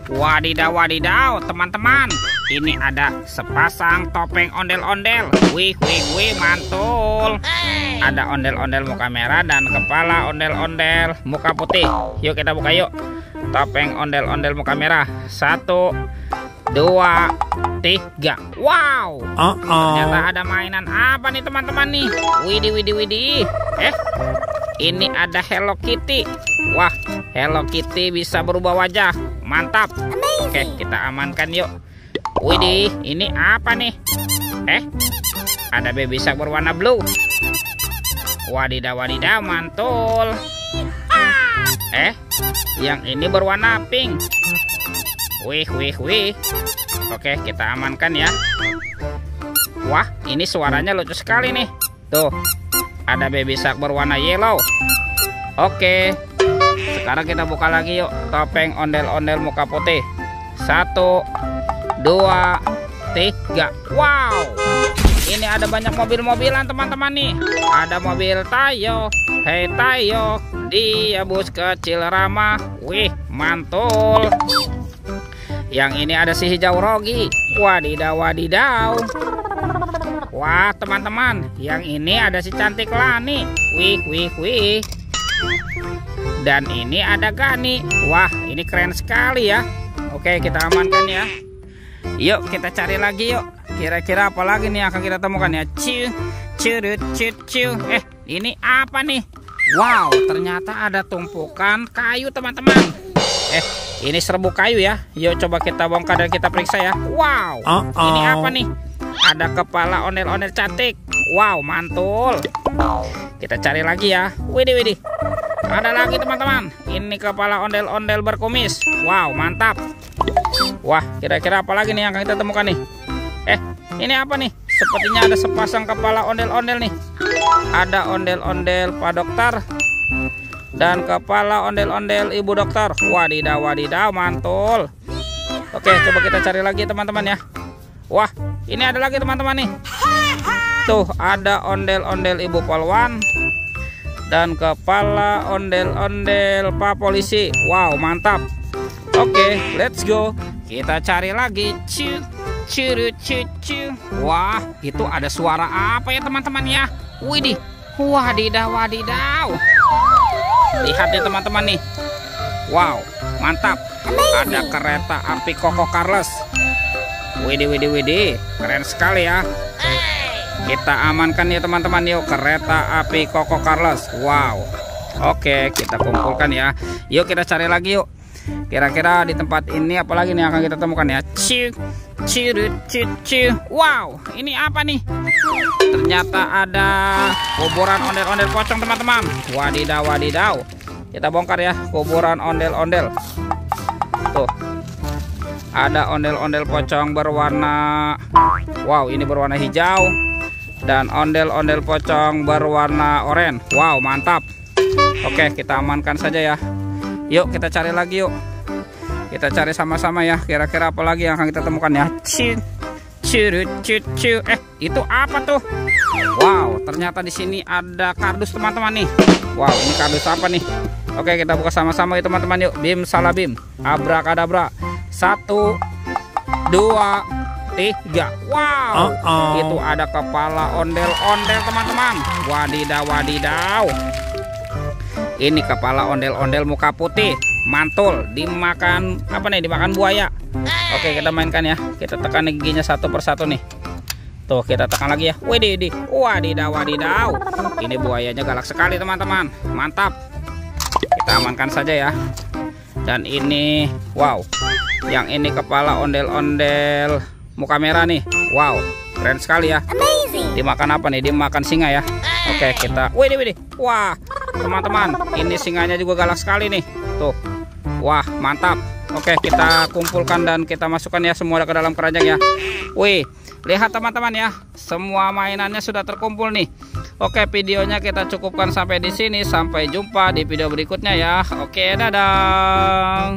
Wadidaw, wadidaw, teman-teman. Ini ada sepasang topeng ondel-ondel. Wih, wih, wih, mantul. Ada ondel-ondel muka merah dan kepala ondel-ondel muka putih. Yuk kita buka yuk. Topeng ondel-ondel muka merah. 1, 2, 3. Wow. Ternyata ada mainan apa nih teman-teman nih? Widih, widih, widih. Ini ada Hello Kitty. Wah, Hello Kitty bisa berubah wajah. Mantap. Oke, kita amankan yuk. Widih, ini apa nih? Ada baby shark berwarna blue. Wadidaw, wadidaw, mantul. Yang ini berwarna pink. Wih, wih, wih. Oke, kita amankan ya. Wah, ini suaranya lucu sekali nih. Tuh, ada baby shark berwarna yellow. Oke, sekarang kita buka lagi yuk. Topeng ondel-ondel muka putih. 1, 2, 3. Wow, ini ada banyak mobil-mobilan teman-teman nih. Ada mobil Tayo. Hei Tayo, dia bus kecil ramah. Wih, mantul. Yang ini ada si hijau Rogi. Wadidaw, wadidaw. Wah teman-teman, yang ini ada si cantik Lani. Wih, wih, wih. Dan ini ada Gani. Wah, ini keren sekali ya. Oke, kita amankan ya. Yuk kita cari lagi yuk. Kira-kira apa lagi nih akan kita temukan ya? Ini apa nih? Wow, ternyata ada tumpukan kayu teman-teman. Ini serbuk kayu ya. Yuk coba kita bongkar dan kita periksa ya. Wow, ini apa nih? Ada kepala ondel-ondel cantik. Wow, mantul. Kita cari lagi ya. Widih, widih. Ada lagi teman-teman. Ini kepala ondel-ondel berkumis. Wow, mantap. Wah, kira-kira apa lagi nih yang akan kita temukan nih? Ini apa nih? Sepertinya ada sepasang kepala ondel-ondel nih. Ada ondel-ondel Pak Dokter dan kepala ondel-ondel Ibu Dokter. Wadidaw, wadidaw, mantul. Oke, coba kita cari lagi teman-teman ya. Wah, ini ada lagi teman-teman nih. Tuh, ada ondel-ondel Ibu Polwan dan kepala ondel-ondel Pak Polisi. Wow, mantap. Oke, let's go. Kita cari lagi. Wah, itu ada suara apa ya teman-teman ya? Widih, wadidaw, wadidaw. Lihat ya teman-teman nih. Wow, mantap. Ada kereta api Koko Carles. Widih, widih, widih. Keren sekali ya. Kita amankan ya teman-teman yuk. Kereta api Koko Carles. Wow. Oke, kita kumpulkan ya. Yuk kita cari lagi yuk. Kira-kira di tempat ini apalagi nih akan kita temukan ya. Wow, ini apa nih? Ternyata ada kuburan ondel-ondel pocong teman-teman. Wadidaw, wadidaw. Kita bongkar ya kuburan ondel-ondel. Tuh, ada ondel-ondel pocong berwarna, wow, ini berwarna hijau. Dan ondel-ondel pocong berwarna oranye. Wow, mantap. Oke, kita amankan saja ya. Yuk kita cari lagi yuk. Kita cari sama-sama ya. Kira-kira apa lagi yang akan kita temukan ya? Itu apa tuh? Wow, ternyata di sini ada kardus teman-teman nih. Wow, ini kardus apa nih? Oke, kita buka sama-sama ya teman-teman yuk. Bim salah bim. Abrakadabra. 1, 2, 3. Wow, itu ada kepala ondel-ondel teman-teman. Wadidaw, wadidaw. Ini kepala ondel-ondel muka putih. Mantul. Dimakan apa nih? Dimakan buaya. Oke, kita mainkan ya. Kita tekan giginya satu persatu nih. Tuh, kita tekan lagi ya. Widih, wadidaw, wadidaw. Ini buayanya galak sekali teman-teman. Mantap. Kita amankan saja ya. Dan ini, wow, yang ini kepala ondel-ondel muka merah nih. Wow, keren sekali ya. Dimakan apa nih? Dimakan singa ya. Oke, kita, widih. Wah, teman-teman, ini singanya juga galak sekali nih. Tuh, wah, mantap. Oke, kita kumpulkan dan kita masukkan ya semua ke dalam keranjang ya. Wih, lihat teman-teman ya, semua mainannya sudah terkumpul nih. Oke, videonya kita cukupkan sampai di sini. Sampai jumpa di video berikutnya ya. Oke, dadah.